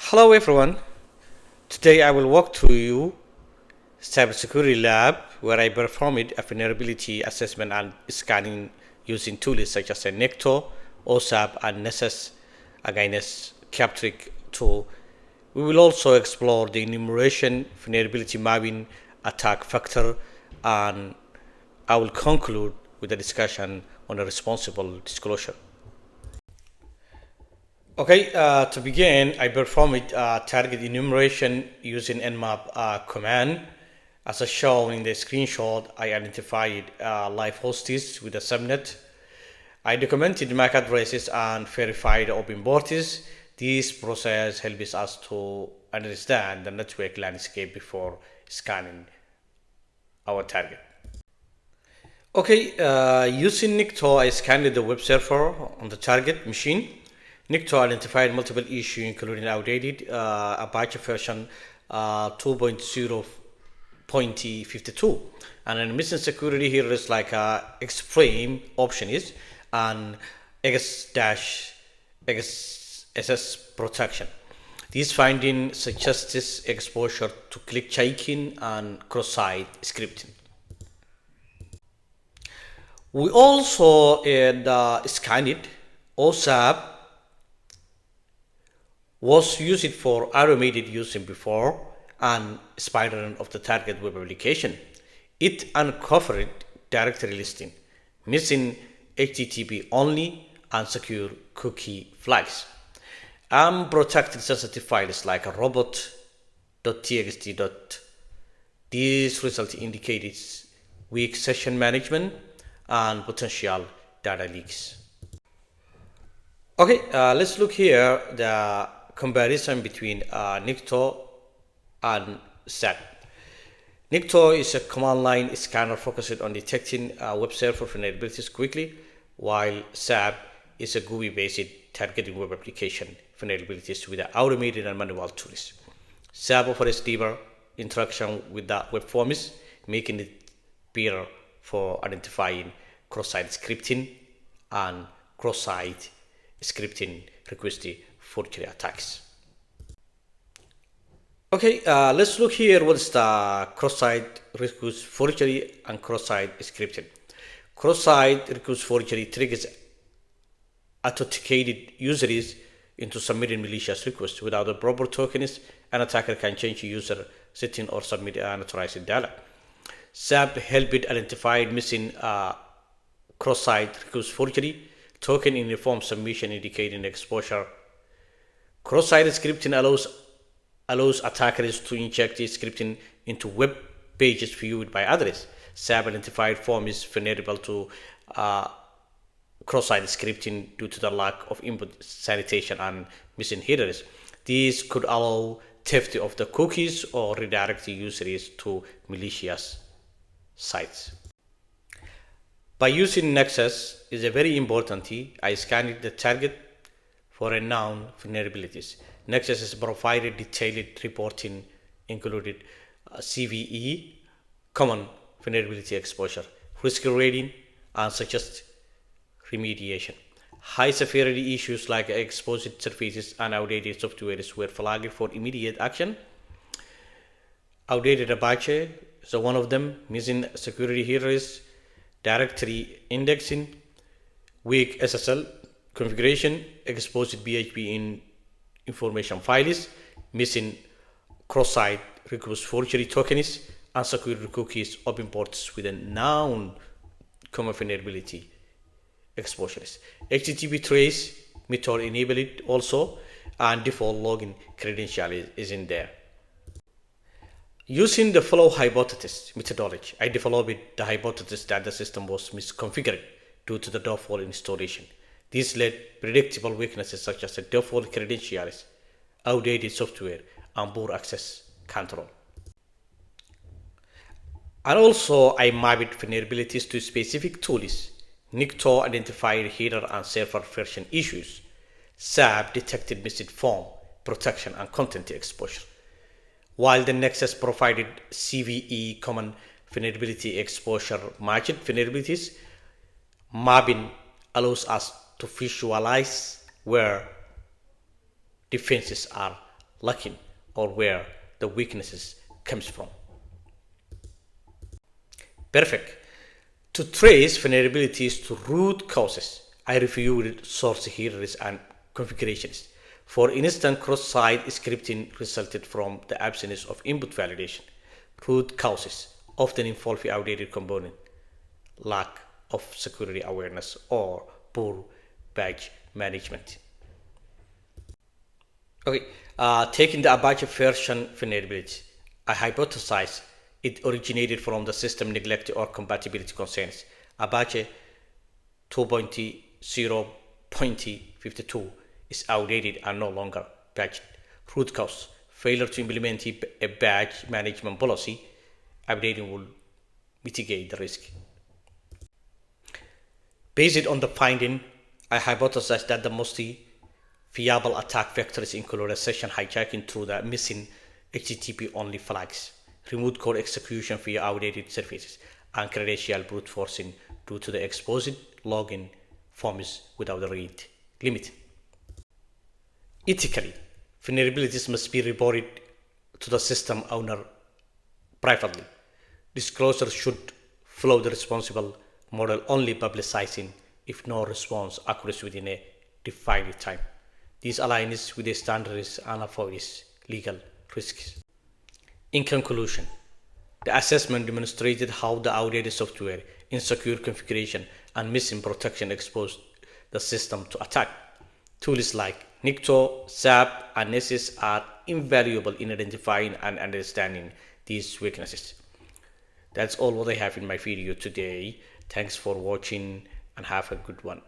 Hello everyone. Today I will walk through you cybersecurity lab where I performed a vulnerability assessment and scanning using tools such as a Necto, OSAP, and Nessus against Captric tool. We will also explore the enumeration, vulnerability mapping, attack factor, and I will conclude with a discussion on a responsible disclosure. Okay, to begin, I performed target enumeration using nmap command. As shown in the screenshot, I identified live hosts with a subnet. I documented MAC addresses and verified open borders. This process helps us to understand the network landscape before scanning our target. Okay, using Nikto, I scanned the web server on the target machine. Nikto identified multiple issues, including outdated Apache version 2.0.52, and then missing security here is like X-frame option is and XSS protection. These findings suggest this exposure to click checking and cross-site scripting. We also scanned OSAP was used for automated using before and spiraling of the target web application. It uncovered directory listing, missing HTTP only and secure cookie flags, and protected sensitive files like a robot.txt. These results indicated weak session management and potential data leaks. Okay, let's look here the comparison between Nikto and SAP. Nikto is a command line scanner focused on detecting web server vulnerabilities quickly, while SAP is a GUI-based targeting web application vulnerabilities with automated and manual tools. SAP offers deeper interaction with the web forms, making it better for identifying cross-site scripting and cross-site scripting requested forgery attacks. Okay, let's look here what's the cross-site request forgery and cross-site scripting. Cross-site request forgery triggers authenticated users into submitting malicious requests without the proper tokens. An attacker can change user setting or submit unauthorized data. SAP helped identify missing cross-site request forgery token in the form submission indicating exposure. Cross-site scripting allows attackers to inject the scripting into web pages viewed by others. SAP identified form is vulnerable to cross-site scripting due to the lack of input sanitation and missing headers. These could allow theft of the cookies or redirect the users to malicious sites. By using Nexus is a very important key. I scanned the target for a known vulnerabilities. Nexus has provided detailed reporting, included CVE, common vulnerability exposure, risk rating, and suggest remediation. High severity issues like exposed surfaces and outdated software were flagged for immediate action. Outdated Apache is one of them. Missing security here is directory indexing, weak SSL configuration, exposed PHP in information files, missing cross-site request forgery tokens, unsecure cookies, open ports with a known common vulnerability exposures. HTTP trace method enabled also, and default login credential is in there. Using the flow hypothesis methodology, I developed the hypothesis that the system was misconfigured due to the default installation. This led predictable weaknesses such as the default credentials, outdated software, and poor access control. And also, I mapped vulnerabilities to specific tools. Nikto identified header and server version issues. SAP detected missing form, protection, and content exposure, while the Nexus provided CVE common vulnerability exposure matched vulnerabilities. Mapping allows us to visualize where defenses are lacking or where the weaknesses comes from. Perfect. To trace vulnerabilities to root causes, I reviewed source headers and configurations. For instance, cross-site scripting resulted from the absence of input validation. Root causes often involve outdated component, lack of security awareness, or poor batch management. Okay, taking the Apache version vulnerability, I hypothesize it originated from the system neglect or compatibility concerns. Apache 2.0.52 is outdated and no longer patched. Root cause, failure to implement a batch management policy. Updating will mitigate the risk. Based on the finding, I hypothesize that the most viable attack vectors include a session hijacking through the missing HTTP-only flags, remote code execution via outdated services, and credential brute forcing due to the exposed login forms without a read limit. Ethically, vulnerabilities must be reported to the system owner privately. Disclosure should follow the responsible model, only publicizing if no response occurs within a defined time. This aligns with the standards and avoids legal risks. In conclusion, the assessment demonstrated how the outdated software, insecure configuration, and missing protection exposed the system to attack. Tools like Nikto, SAP, and Nessus are invaluable in identifying and understanding these weaknesses. That's all what I have in my video today. Thanks for watching and have a good one.